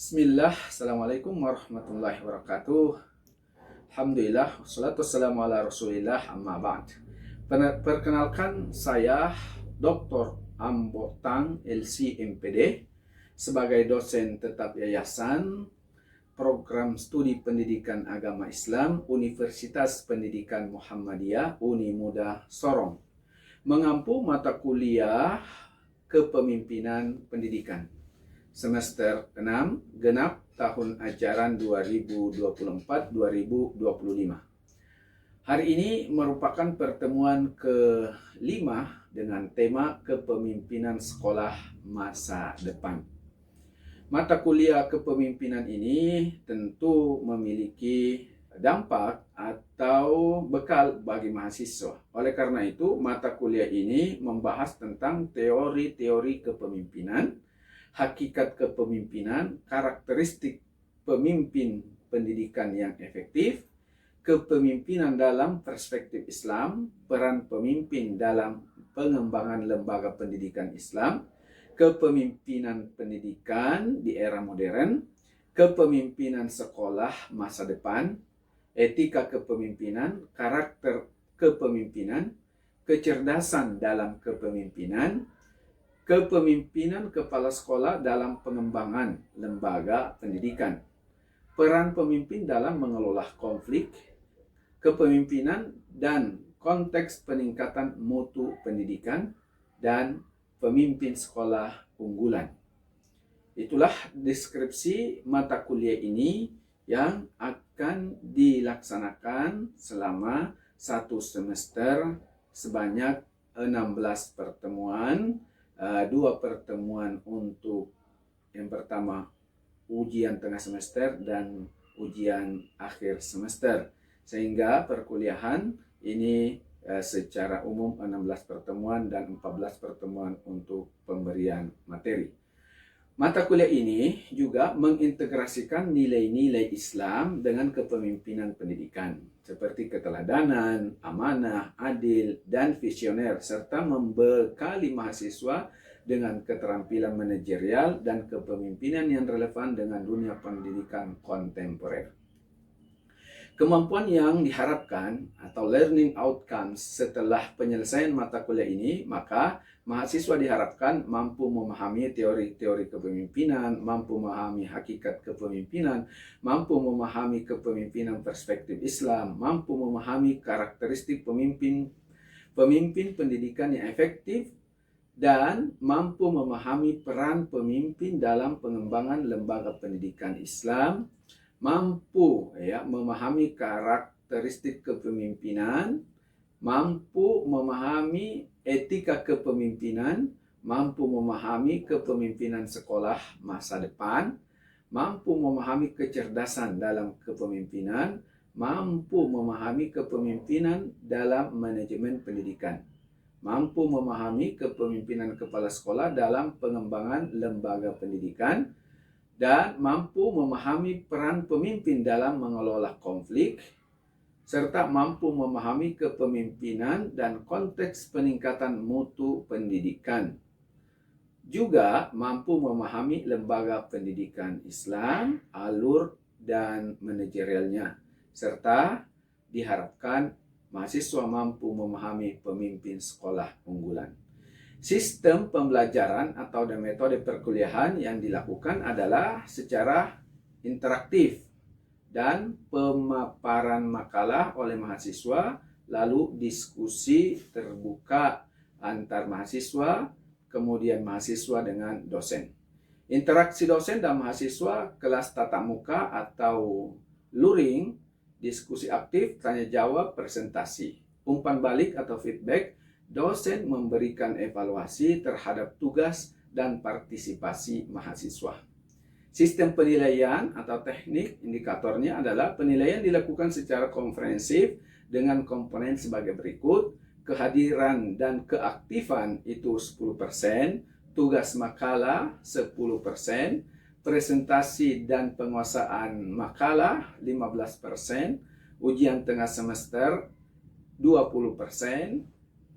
Bismillah, Assalamualaikum warahmatullahi wabarakatuh. Alhamdulillah, wassalatu wassalamu ala rasulillah, amma ba'd. Perkenalkan, saya Dr. Ambotang LC MPD sebagai dosen tetap Yayasan Program Studi Pendidikan Agama Islam Universitas Pendidikan Muhammadiyah Unimuda Sorong, mengampu mata kuliah Kepemimpinan Pendidikan semester 6 genap tahun ajaran 2024-2025. Hari ini merupakan pertemuan ke-5 dengan tema kepemimpinan sekolah masa depan. Mata kuliah kepemimpinan ini tentu memiliki dampak atau bekal bagi mahasiswa. Oleh karena itu, mata kuliah ini membahas tentang teori-teori kepemimpinan, hakikat kepemimpinan, karakteristik pemimpin pendidikan yang efektif, kepemimpinan dalam perspektif Islam, peran pemimpin dalam pengembangan lembaga pendidikan Islam, kepemimpinan pendidikan di era modern, kepemimpinan sekolah masa depan, etika kepemimpinan, karakter kepemimpinan, kecerdasan dalam kepemimpinan, kepemimpinan kepala sekolah dalam pengembangan lembaga pendidikan, peran pemimpin dalam mengelola konflik, kepemimpinan dan konteks peningkatan mutu pendidikan, dan pemimpin sekolah unggulan. Itulah deskripsi mata kuliah ini yang akan dilaksanakan selama satu semester sebanyak 16 pertemuan. 2 pertemuan untuk yang pertama ujian tengah semester dan ujian akhir semester, sehingga perkuliahan ini secara umum 16 pertemuan dan 14 pertemuan untuk pemberian materi. Mata kuliah ini juga mengintegrasikan nilai-nilai Islam dengan kepemimpinan pendidikan, seperti keteladanan, amanah, adil, dan visioner, serta membekali mahasiswa dengan keterampilan manajerial dan kepemimpinan yang relevan dengan dunia pendidikan kontemporer. Kemampuan yang diharapkan atau learning outcomes setelah penyelesaian mata kuliah ini, maka mahasiswa diharapkan mampu memahami teori-teori kepemimpinan, mampu memahami hakikat kepemimpinan, mampu memahami kepemimpinan perspektif Islam, mampu memahami karakteristik pemimpin pendidikan yang efektif, dan mampu memahami peran pemimpin dalam pengembangan lembaga pendidikan Islam, mampu memahami karakteristik kepemimpinan, mampu memahami etika kepemimpinan, mampu memahami kepemimpinan sekolah masa depan, mampu memahami kecerdasan dalam kepemimpinan, mampu memahami kepemimpinan dalam manajemen pendidikan, mampu memahami kepemimpinan kepala sekolah dalam pengembangan lembaga pendidikan, dan mampu memahami peran pemimpin dalam mengelola konflik, serta mampu memahami kepemimpinan dan konteks peningkatan mutu pendidikan. Juga mampu memahami lembaga pendidikan Islam, alur dan manajerialnya, serta diharapkan mahasiswa mampu memahami pemimpin sekolah unggulan. Sistem pembelajaran atau metode perkuliahan yang dilakukan adalah secara interaktif dan pemaparan makalah oleh mahasiswa, lalu diskusi terbuka antar mahasiswa, kemudian mahasiswa dengan dosen. Interaksi dosen dan mahasiswa, kelas tatap muka atau luring, diskusi aktif, tanya jawab, presentasi. Umpan balik atau feedback, dosen memberikan evaluasi terhadap tugas dan partisipasi mahasiswa. Sistem penilaian atau teknik indikatornya adalah penilaian dilakukan secara komprehensif dengan komponen sebagai berikut: kehadiran dan keaktifan itu 10%, tugas makalah 10%, presentasi dan penguasaan makalah 15%, ujian tengah semester 20%,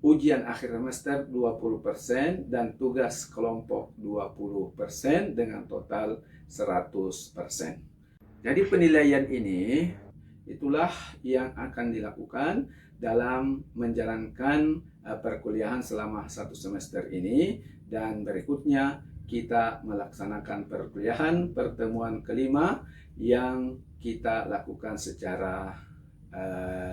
ujian akhir semester 20%, dan tugas kelompok 20% dengan total 100%. Jadi penilaian ini itulah yang akan dilakukan dalam menjalankan perkuliahan selama 1 semester ini, dan berikutnya kita melaksanakan perkuliahan pertemuan kelima yang kita lakukan secara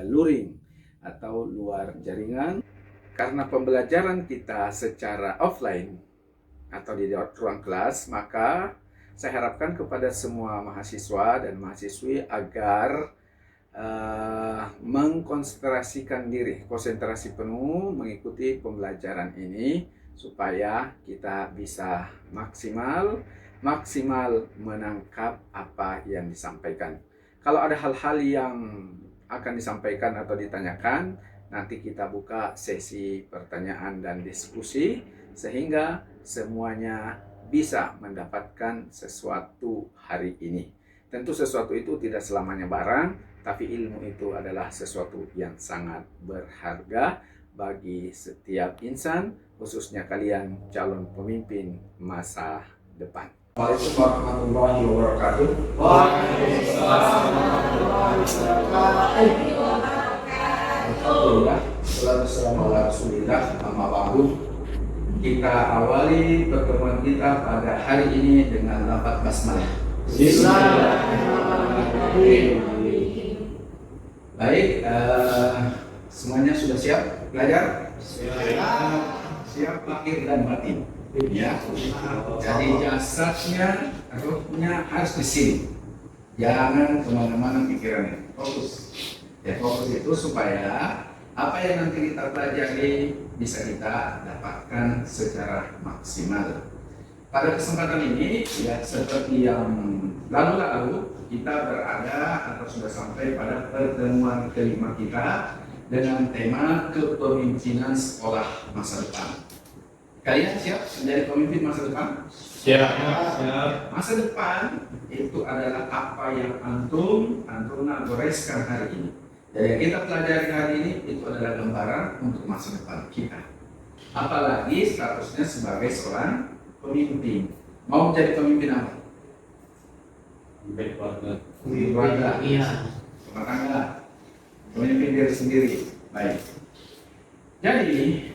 luring atau luar jaringan. Karena pembelajaran kita secara offline atau di ruang kelas, maka saya harapkan kepada semua mahasiswa dan mahasiswi agar mengkonsentrasikan diri, konsentrasi penuh mengikuti pembelajaran ini supaya kita bisa maksimal menangkap apa yang disampaikan. Kalau ada hal-hal yang akan disampaikan atau ditanyakan, nanti kita buka sesi pertanyaan dan diskusi sehingga semuanya bisa mendapatkan sesuatu hari ini. Tentu sesuatu itu tidak selamanya barang, tapi ilmu itu adalah sesuatu yang sangat berharga bagi setiap insan, khususnya kalian calon pemimpin masa depan. Waalaikumsalam warahmatullahi wabarakatuh. Waalaikumsalam warahmatullahi wabarakatuh. Alhamdulillah, wassalamu ala rasulillah, amma ba'du. Kita awali pertemuan kita pada hari ini dengan lafaz basmalah. Bismillahirrahmanirrahim. Baik, semuanya sudah siap belajar? Siap lahir dan batin. Ya. Jadi jasadnya, ruhnya harus di sini. Jangan kemana-mana pikirannya. Fokus. Ya, fokus itu supaya apa yang nanti kita pelajari bisa kita dapatkan secara maksimal. Pada kesempatan ini, ya seperti yang lalu-lalu, kita berada atau sudah sampai pada pertemuan kelima kita dengan tema kepemimpinan sekolah masa depan. Kalian siap menjadi pemimpin masa depan? Siap. Masa depan itu adalah apa yang antum goreskan hari ini. Jadi yang kita pelajari hari ini itu adalah gambaran untuk masa depan kita. Apalagi statusnya sebagai seorang pemimpin. Mau menjadi pemimpin apa? Keluarga. Iya. Rumah tangga. Pemimpin diri sendiri. Baik. Jadi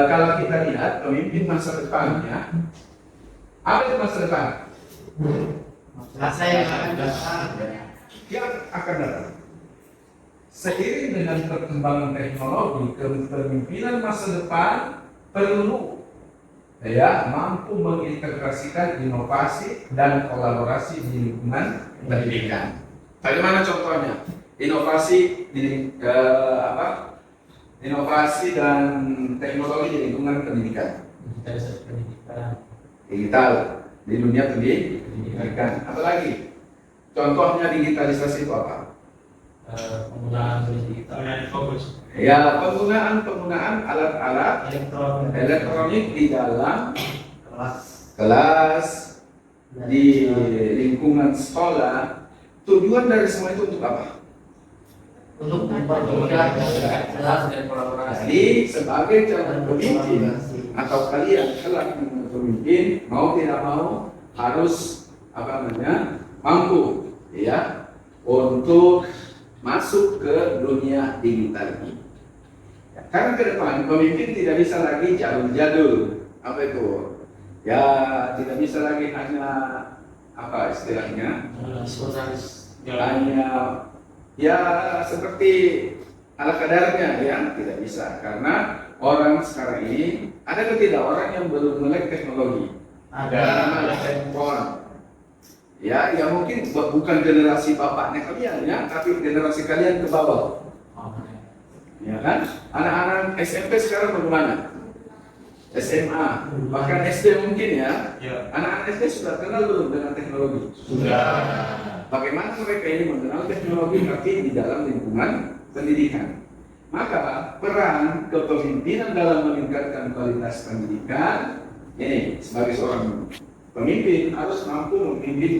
kalau kita lihat pemimpin masa depannya, apa itu masa depan? Masa yang akan datang. Yang akan datang. Seiring dengan perkembangan teknologi, kepemimpinan masa depan perlu mampu mengintegrasikan inovasi dan kolaborasi di lingkungan pendidikan. Bagaimana contohnya? Inovasi di inovasi dan teknologi di lingkungan pendidikan. Digital di dunia pendidikan. Apalagi? Contohnya digitalisasi itu apa? Penggunaan digital. Ya, penggunaan alat-alat elektronik di dalam kelas di lingkungan sekolah. Tujuan dari semua itu untuk apa? Untuk mempermudah kelas dan kolaborasi. Jadi sebagai calon pemimpin atau kalian kelak pemimpin, mau tidak mau harus mampu ya untuk masuk ke dunia digital ini. Karena ke depan pemimpin tidak bisa lagi jadul. Apa itu? Ya tidak bisa lagi hanya apa istilahnya? Hanya ya seperti ala kadarnya ya, tidak bisa. Karena orang sekarang ini ada tidak orang yang belum melek teknologi. Ada handphone. Ya mungkin bukan generasi bapaknya kalian ya, tapi generasi kalian ke bawah. Ya kan? Anak-anak SMP sekarang bagaimana? SMA, bahkan SD mungkin ya. Anak-anak SD sudah kenal belum dengan teknologi? Sudah. Bagaimana mereka ini mengenal teknologi tapi di dalam lingkungan pendidikan? Maka peran kepemimpinan dalam meningkatkan kualitas pendidikan ini sebagai seorang pemimpin harus mampu memimpin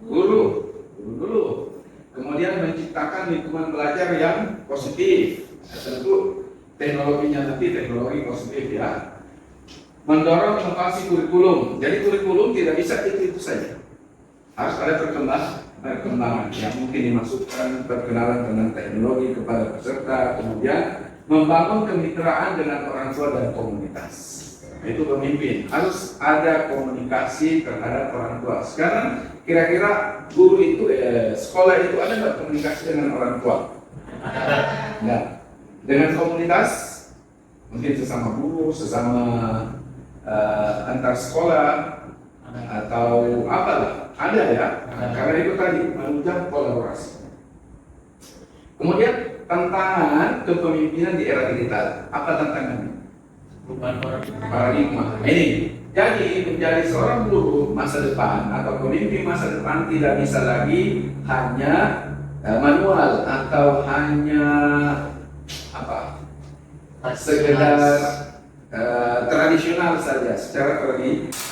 guru dulu, kemudian menciptakan lingkungan belajar yang positif. Tentu teknologinya nanti teknologi positif ya. Mendorong inovasi kurikulum. Jadi kurikulum tidak bisa itu saja. harus ada perkembangan yang mungkin dimasukkan perkenalan tentang teknologi kepada peserta, kemudian membangun kemitraan dengan orang tua dan komunitas. Itu pemimpin, harus ada komunikasi terhadap orang tua. Sekarang kira-kira guru itu, sekolah itu ada nggak komunikasi dengan orang tua? Ada. Nggak. Dengan komunitas, mungkin sesama guru, sesama antar sekolah, atau apalah, ada ya. Karena itu tadi menunjang kolaborasi. Kemudian tantangan kepemimpinan di era digital. Apa tantangannya? Paradigma. Ini jadi menjadi seorang guru masa depan atau pemimpin masa depan tidak bisa lagi hanya manual atau hanya apa sekedar tradisional saja, secara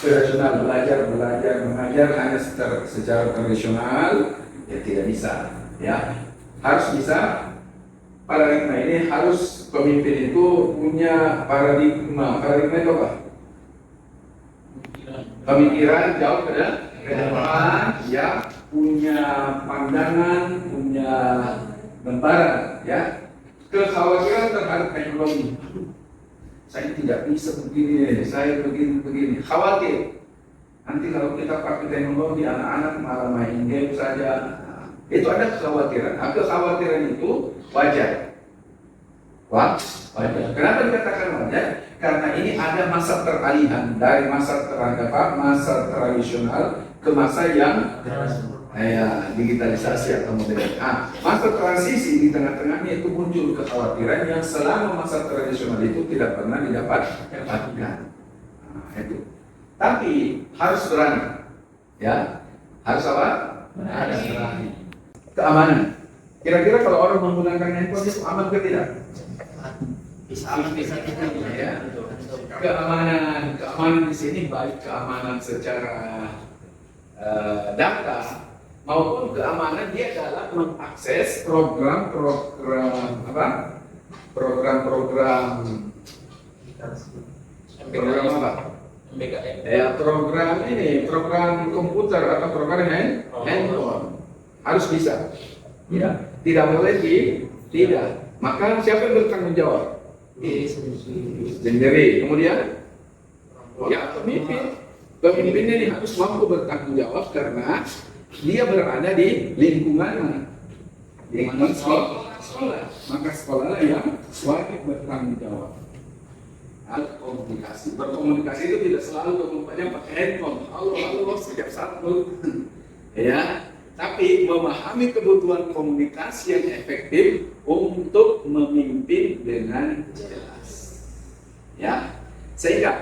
tradisional belajar mengajar hanya secara tradisional, ya tidak bisa, ya harus bisa. Paradigma ini harus pemimpin itu punya paradigma itu apa? Pemikiran jauh ke depan, ya punya pandangan, punya gambaran, ya kekhawatiran terhadap teknologi. Saya tidak bisa begini, saya begini, khawatir. Nanti kalau kita pakai teknologi, anak-anak malah main game saja. Itu ada kekhawatiran. Kekhawatiran itu wajar. Wajar. Kenapa dikatakan wajar? Karena ini ada masa peralihan dari masa tradisional ke masa yang digitalisasi atau modern. Masa transisi di tengah-tengahnya itu muncul kekhawatiran yang selama masa tradisional itu tidak pernah didapatkan. Itu. Tapi harus berani, ya harus apa? Harus berani. Keamanan. Kira-kira kalau orang menggunakan handphone itu aman ke tidak? Bisa aman, bisa tidak. Ya. Keamanan di sini baik keamanan secara data maupun keamanan dia dalam mengakses program apa? Program apa? Ya, program komputer atau program handphone harus bisa. Ya, tidak boleh tidak. Maka siapa yang bertanggung jawab? Sendiri. Kemudian, ya pemimpin ini harus mampu bertanggung jawab karena dia berada di lingkungan mana? Lingkungan sekolah. Maka sekolah yang wajib bertanggung jawab. Berkomunikasi itu tidak selalu kemudian pakai handphone. Halo setiap saat ya. Tapi memahami kebutuhan komunikasi yang efektif untuk memimpin dengan jelas. Ya, sehingga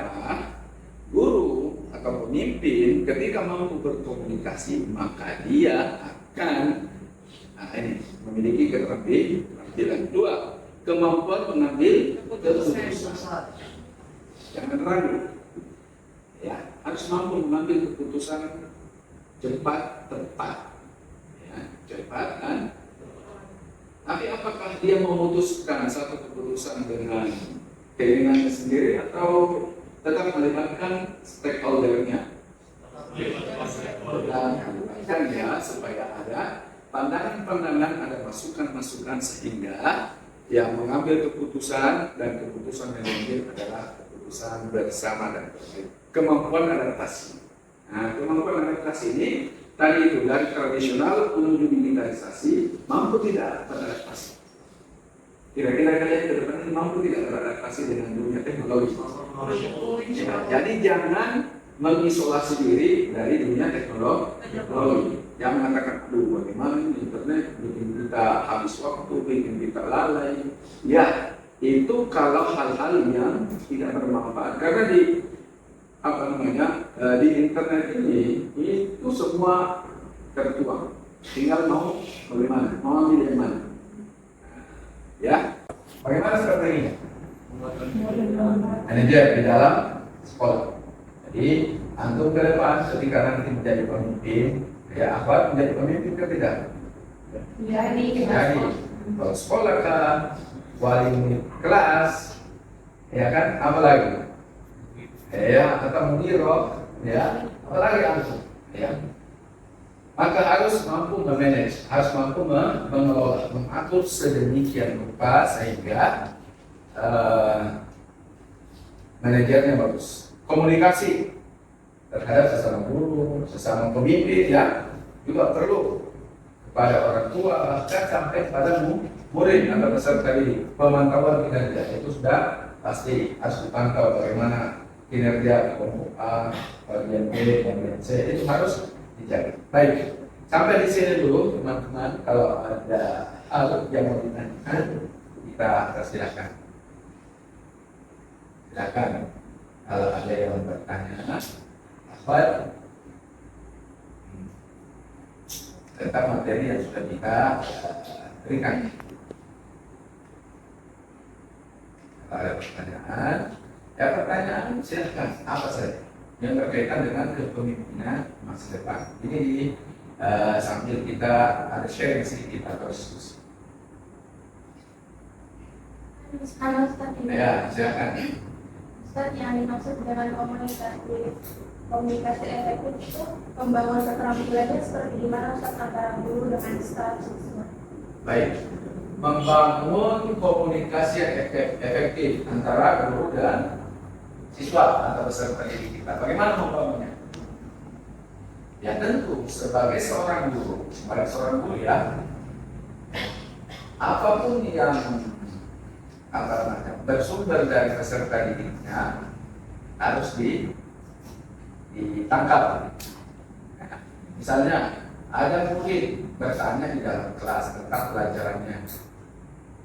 guru atau pemimpin ketika mampu berkomunikasi maka dia akan memiliki keterampilan. Dua, kemampuan mengambil keputusan. Jangan ragu. Ya, harus mampu mengambil keputusan cepat, tepat. Cepat kan? Tapi apakah dia memutuskan satu keputusan dengan keinginannya sendiri atau tetap melibatkan stakeholder-nya? Melibatkan ya supaya ada pandangan-pandangan, ada masukan-masukan sehingga yang mengambil keputusan dan keputusan yang diambil adalah keputusan bersama dan kemampuan adaptasi. Nah, kemampuan adaptasi ini tadi itu dari tradisional menuju digitalisasi, mampu tidak beradaptasi? Kira-kira kalian ke depan ini mampu tidak beradaptasi dengan dunia teknologi? Jadi jangan mengisolasi diri dari dunia teknologi. Yang mengatakan, aduh bagaimana ini internet bikin kita habis waktu, bikin kita lalai. Ya, itu kalau hal-hal yang tidak bermanfaat. Karena di internet ini itu semua tertuang, tinggal mau bagaimana, mau ambil yang mana, ya. Bagaimana strateginya? Manajer di dalam sekolah. Jadi antum ke depan ketika nanti menjadi pemimpin, ya apa menjadi pemimpin ke tidak? Jadi kalau sekolah kan wali kelas, ya kan, apa lagi? Ya, atau mudiro, ya, apalagi antum, ya. Maka harus mampu memanage, harus mampu mengelola, mengatur sedemikian rupa sehingga manajernya bagus. Komunikasi terhadap sesama guru, sesama pemimpin ya juga perlu, kepada orang tua bahkan sampai pada murid atau peserta didik. Pemantauan kinerja itu sudah pasti harus dipantau bagaimana kinerja kelompok A, bagian B, bagian C, itu harus dijaga. Baik, sampai di sini dulu teman-teman. Kalau ada hal yang mau ditanyakan, kita persilakan. Silakan kalau ada yang bertanya apa tentang materi yang sudah kita berikan. Kalau ada pertanyaan, ya pertanyaan silakan apa saja yang berkaitan dengan kepemimpinan masa depan. Ini sambil kita ada sharing sedikit atau diskusi. Halo Ustaz, Ya, silakan. Ustaz, yang dimaksud dengan komunikasi efektif itu membangun keterampilannya seperti gimana Ustaz antara guru dengan staf siswa? Baik, membangun komunikasi yang efektif antara guru dan siswa atau peserta didik kita. Bagaimana membangunnya? Ya tentu sebagai seorang guru ya, apapun yang bersumber dari peserta didiknya harus ditangkap. Misalnya ada murid bertanya di dalam kelas tentang pelajarannya,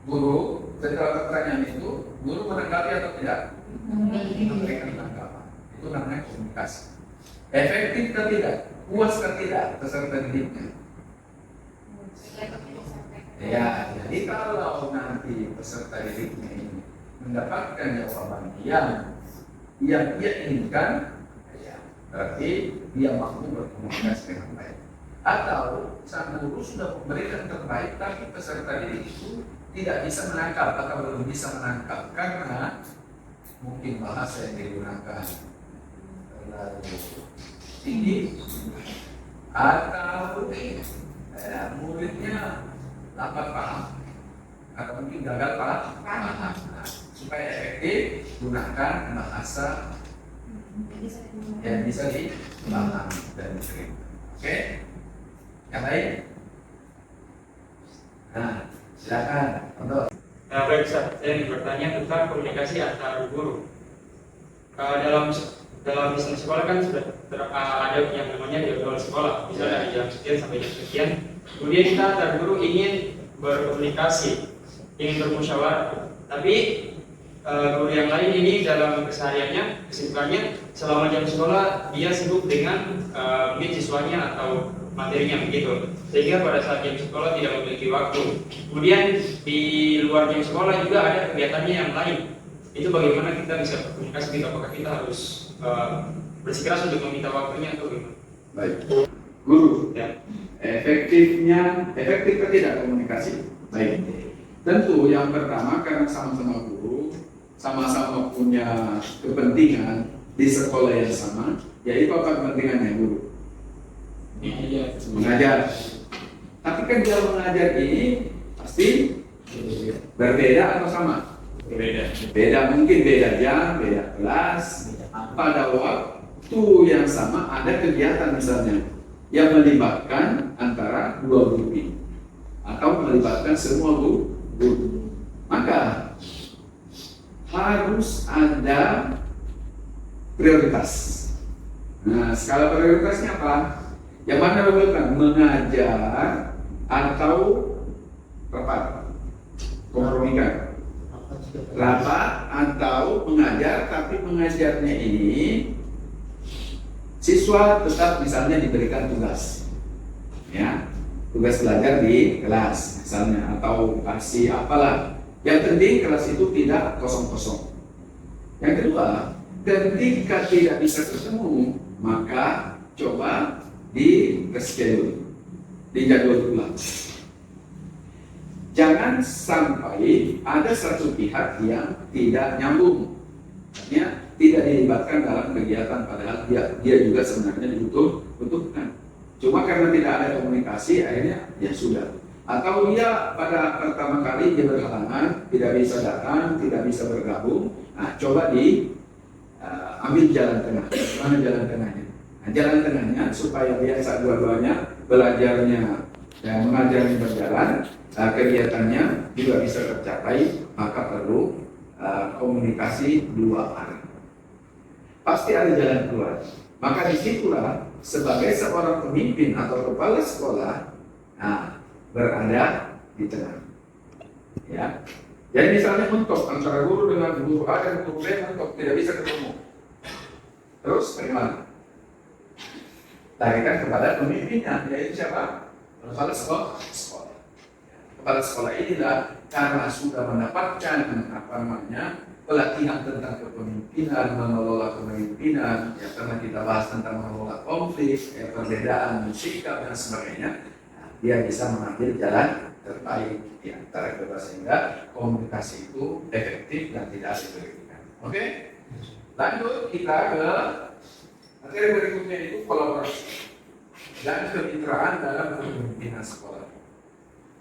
guru setelah pertanyaan itu guru menanggapi atau tidak? Memberikan tanggapan. Itu namanya komunikasi. Efektif atau tidak? Puas atau tidak peserta didiknya? Ya, jadi kalau nanti peserta didiknya ini mendapatkan jawaban yang dia inginkan, ya, berarti dia mampu berkomunikasi dengan baik. Atau sang guru sudah memberikan terbaik, tapi peserta didik itu tidak bisa menangkap atau belum bisa menangkap karena mungkin bahasa yang digunakan terlalu tinggi atau muridnya lambat paham atau mungkin gagal paham. Nah, supaya efektif gunakan bahasa yang bisa dipahami dan diterima. Oke? Yang lain? Nah, silakan untuk. Baik, saya ingin bertanya tentang komunikasi antar guru. Dalam sistem sekolah kan sudah ada yang namanya jadwal sekolah, misalnya dari jam sekian sampai jam sekian. Kemudian kita antar guru ingin berkomunikasi, ingin bermusyawarah, tapi guru yang lain ini dalam kesehariannya, kesibukannya selama jam sekolah dia sibuk dengan mungkin siswanya atau materinya begitu, sehingga pada saat jam sekolah tidak memiliki waktu. Kemudian di luar jam sekolah juga ada kegiatannya yang lain. Itu bagaimana kita bisa berkomunikasi? Apakah kita harus bersikeras untuk meminta waktunya atau bagaimana? Baik, guru. Ya. Efektif atau tidak komunikasi? Baik. Tentu yang pertama karena sama-sama guru, sama-sama punya kepentingan di sekolah yang sama, yaitu apa kepentingannya guru? Mengajar. Tapi kan dalam mengajar ini pasti berbeda atau sama? Beda, mungkin beda jam, beda kelas. Pada waktu yang sama ada kegiatan misalnya yang melibatkan antara dua guru ini atau melibatkan semua guru. Maka harus ada prioritas. Nah, skala prioritasnya apa? Yang mana melakukan mengajar atau rapat? Kompromikan. Rapat atau mengajar, tapi mengajarnya ini siswa tetap misalnya diberikan tugas, ya, tugas belajar di kelas misalnya atau kasih apalah. Yang penting kelas itu tidak kosong-kosong. Yang kedua, ketika tidak bisa ketemu, maka coba di reschedule, dijadwal ulang. Jangan sampai ada satu pihak yang tidak nyambung, artinya tidak dilibatkan dalam kegiatan padahal dia juga sebenarnya dibutuhkan. Cuma karena tidak ada komunikasi, akhirnya ya sudah. Atau dia pada pertama kali dia berhalangan, tidak bisa datang, tidak bisa bergabung. Nah, coba ambil jalan tengah. Mana jalan tengahnya? Nah, jalan tengahnya supaya biasa dua-duanya belajarnya dan mengajarnya berjalan, kegiatannya juga bisa tercapai, maka perlu komunikasi dua arah. Pasti ada jalan keluar. Maka disitulah sebagai seorang pemimpin atau kepala sekolah, berada di tengah. Ya. Jadi misalnya mentok antara guru dengan guru A dan guru B mentok, tidak bisa ketemu. Terus bagaimana? Tarikan kepada pemimpinnya, yaitu siapa? Kepala sekolah. Kepala sekolah inilah karena sudah mendapatkan pelatihan tentang kepemimpinan, mengelola kepemimpinan, ya karena kita bahas tentang mengelola konflik, perbedaan sikap dan sebagainya, dia bisa mengambil jalan terbaik di antara kedua sehingga komunikasi itu efektif dan tidak dirugikan. Oke? Lanjut kita ke materi berikutnya, itu kolaborasi dan kemitraan dalam kepemimpinan sekolah.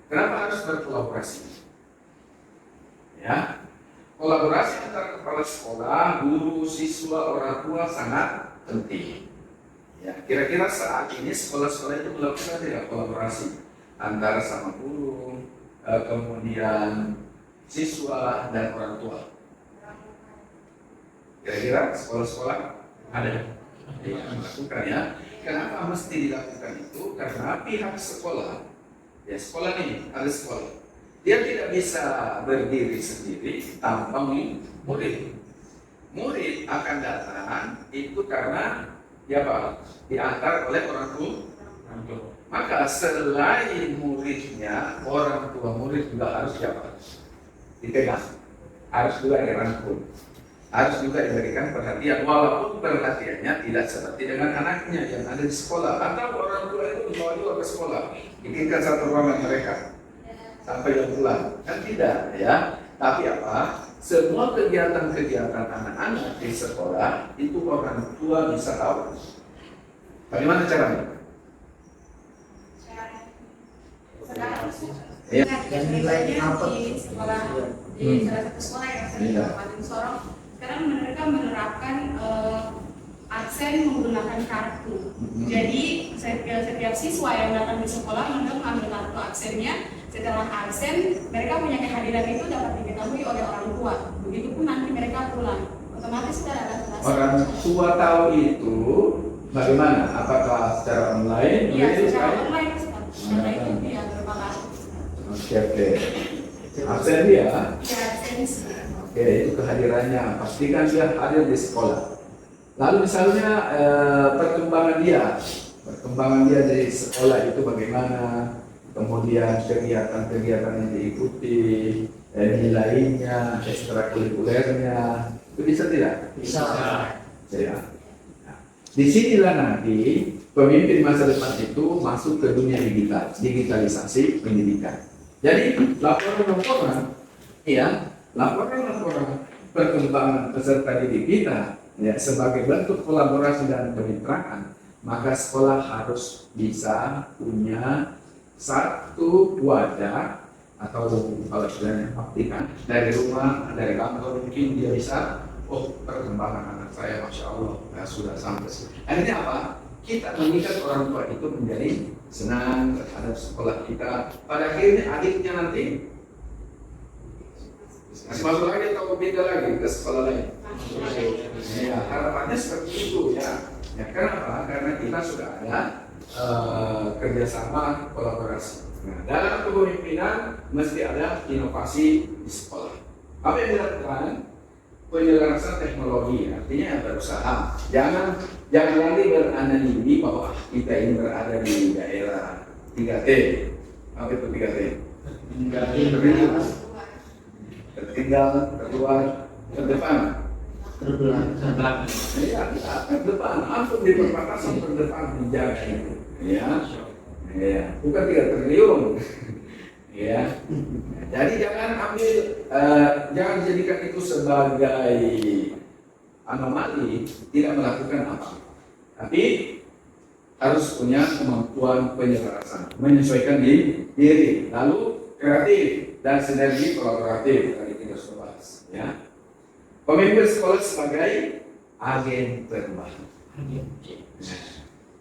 Kenapa harus berkolaborasi? Ya, kolaborasi antara kepala sekolah, guru, siswa, orang tua sangat penting. Ya, kira-kira saat ini sekolah-sekolah itu melakukan tidak kolaborasi antara sama guru, kemudian siswa dan orang tua. Kira-kira sekolah-sekolah ada yang melakukan ya. Kenapa mesti dilakukan itu? Karena pihak sekolah, ya sekolah ini ada sekolah, dia tidak bisa berdiri sendiri tanpa murid. Murid akan datang itu karena ya Pak, diantar oleh orang tua. Maka selain muridnya, orang tua murid juga harus siapa? Dipegang, harus juga dirangkul, harus juga diberikan perhatian, walaupun perhatiannya tidak seperti dengan anaknya yang ada di sekolah, atau orang tua itu dibawa juga ke sekolah, bikinkan satu ruangan mereka sampai jam pulang, kan tidak ya. Tapi apa? Semua kegiatan-kegiatan anak-anak di sekolah itu orang tua bisa tahu. Bagaimana caranya? Sekarang Ya. dan nilai di sekolah, di salah satu sekolah yang saya di Kabupaten Sorong, sekarang mereka menerapkan aksen menggunakan kartu. Jadi setiap siswa yang datang di sekolah mengambil kartu aksennya. Setelah aksen, mereka punya kehadiran itu dapat diketahui oleh orang tua. Begitupun nanti mereka pulang, otomatis sudah ada kelas. Orang tua tahu itu bagaimana? Apakah secara online? Iya, secara online karena itu dia berbalas. Oke. Absen dia? Ya, absensi. Oke, itu kehadirannya. Pastikan dia hadir di sekolah. Lalu misalnya perkembangan dia di sekolah itu bagaimana? Kemudian kegiatan-kegiatan yang diikuti, nilainya, ekstrakurikulernya, itu bisa tidak? Bisa. Ya. Nah, disinilah nanti pemimpin masa depan itu masuk ke dunia digitalisasi pendidikan. Jadi laporan-laporan perkembangan peserta didik kita ya, sebagai bentuk kolaborasi dan kemitraan, maka sekolah harus bisa punya satu wadah atau kalau istilahnya aplikasi dari rumah, dari kantor, mungkin dia bisa perkembangan anak saya Masya Allah sudah sampai sini. Akhirnya apa? Kita mengikat orang tua itu menjadi senang terhadap sekolah kita. Pada akhirnya adiknya nanti masuk lagi atau pindah lagi ke sekolah lain. Ya, harapannya seperti itu ya. Ya kenapa? Karena kita sudah ada kerjasama kolaborasi. Nah, dalam kepemimpinan mesti ada inovasi di sekolah. Apa yang dilakukan? Penyelarasan teknologi, artinya yang berusaha. Jangan lagi beranalibi bahwa kita ini berada di daerah 3T. Apa itu 3T? Tertinggal, terluar, terdepan. Ya, terdepan, ampun di perbatasan terdepan dijaga itu. Ya, bukan 3 triliun. Ya, jadi jangan jadikan itu sebagai anomali, tidak melakukan apa. Tapi harus punya kemampuan penyelarasan, menyesuaikan diri, lalu kreatif dan sinergi kolaboratif. Tadi kita sudah bahas, ya. Pemimpin sekolah sebagai agen perubahan.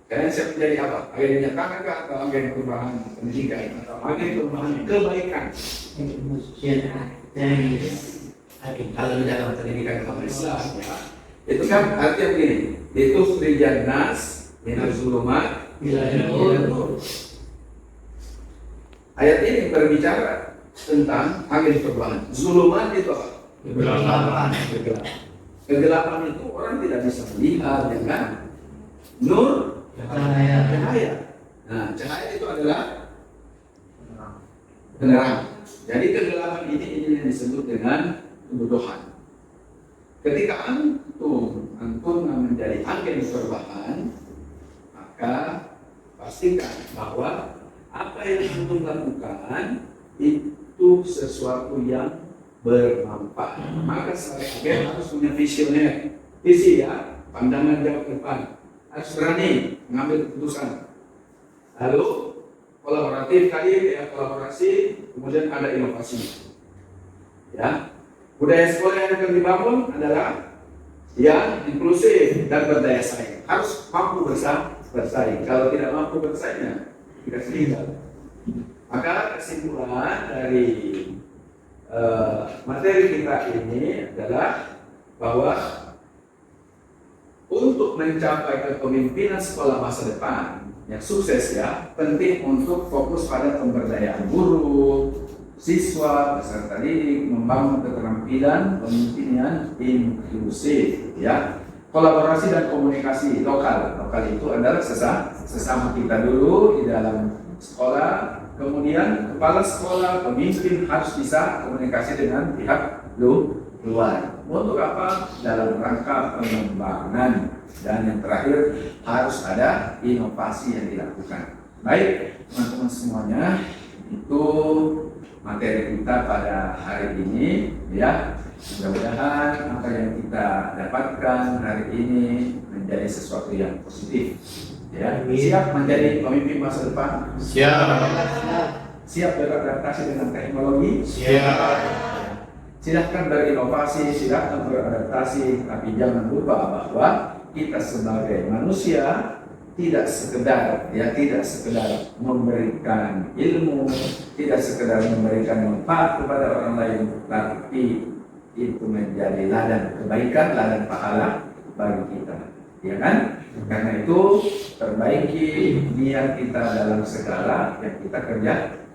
Kalian siap menjadi apa? Agen menyatakan atau agen perubahan pendidikan atau agen perubahan kebaikan? Kalau di dalam pendidikan Islam, ya, itu kan artinya begini, itu khurijan nas minaz zulumat ila nur. Ayat ini berbicara tentang agen perubahan. Zulumat itu apa? Kegelapan. Kegelapan itu orang tidak bisa melihat, ya kan? Nur cahaya. Nah, cahaya itu adalah penerang. Jadi kegelapan ini yang disebut dengan kebodohan. Ketika antum menjadi agen perubahan, maka pastikan bahwa apa yang antum lakukan itu sesuatu yang bermanfaat. Maka sebagai agen harus punya visioner, visi, ya, pandangan jauh ke depan, harus berani mengambil keputusan. Lalu kolaboratif tadi, ya, kolaborasi, kemudian ada inovasi. Ya, budaya sekolah yang akan dibangun adalah yang inklusif dan berdaya saing. Harus mampu bersaing. Kalau tidak mampu bersaing, tidak sehingga. Maka kesimpulan dari materi kita ini adalah bahwa untuk mencapai kepemimpinan sekolah masa depan yang sukses, ya, penting untuk fokus pada pemberdayaan guru, siswa, peserta didik, membangun keterampilan pemimpinan inklusif, ya, kolaborasi dan komunikasi lokal. Lokal itu adalah sesama kita dulu di dalam sekolah. Kemudian kepala sekolah, pemimpin harus bisa komunikasi dengan pihak luar. Untuk apa? Dalam rangka pengembangan. Dan yang terakhir, harus ada inovasi yang dilakukan. Baik, teman-teman semuanya, itu materi kita pada hari ini, ya. Mudah-mudahan apa yang kita dapatkan hari ini menjadi sesuatu yang positif. Ya, siap menjadi pemimpin masa depan? Siap beradaptasi dengan teknologi? Silahkan berinovasi, silahkan beradaptasi, tapi jangan lupa bahwa kita sebagai manusia tidak sekedar memberikan ilmu, tidak sekedar memberikan manfaat kepada orang lain, tapi itu menjadi ladang kebaikan, ladang pahala bagi kita, ya kan? Karena itu perbaiki niat kita dalam segala yang kita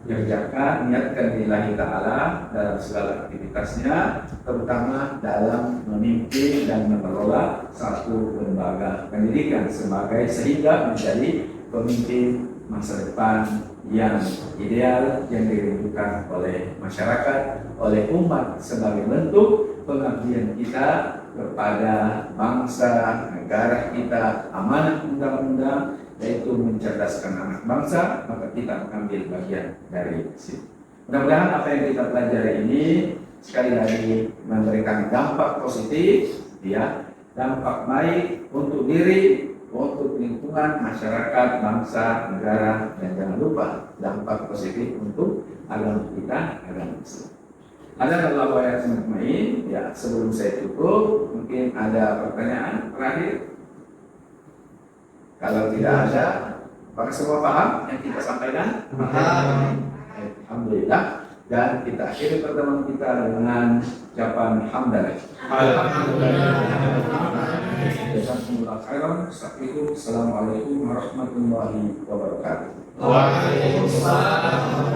kerjakan, niatkan lillahi ta'ala dalam segala aktivitasnya, terutama dalam memimpin dan mengelola satu lembaga pendidikan sehingga menjadi pemimpin masa depan yang ideal, yang dirindukan oleh masyarakat, oleh umat, sebagai bentuk pengabdian kita kepada bangsa, negara kita, amanah undang-undang, yaitu mencerdaskan anak bangsa, maka kita mengambil bagian dari situ. Mudah-mudahan apa yang kita pelajari ini sekali lagi memberikan dampak positif, ya, dampak baik untuk diri, untuk lingkungan, masyarakat, bangsa, negara, dan jangan lupa dampak positif untuk agama kita, agama Islam. Ada beberapa ayat teman-teman, ya, sebelum saya tutup, mungkin ada pertanyaan terakhir. Kalau tidak ada, apakah semua paham yang kita sampaikan? Alhamdulillah. Dan kita akhiri pertemuan kita dengan ucapan hamdalah. Assalamualaikum warahmatullahi wabarakatuh. Waalaikumsalam.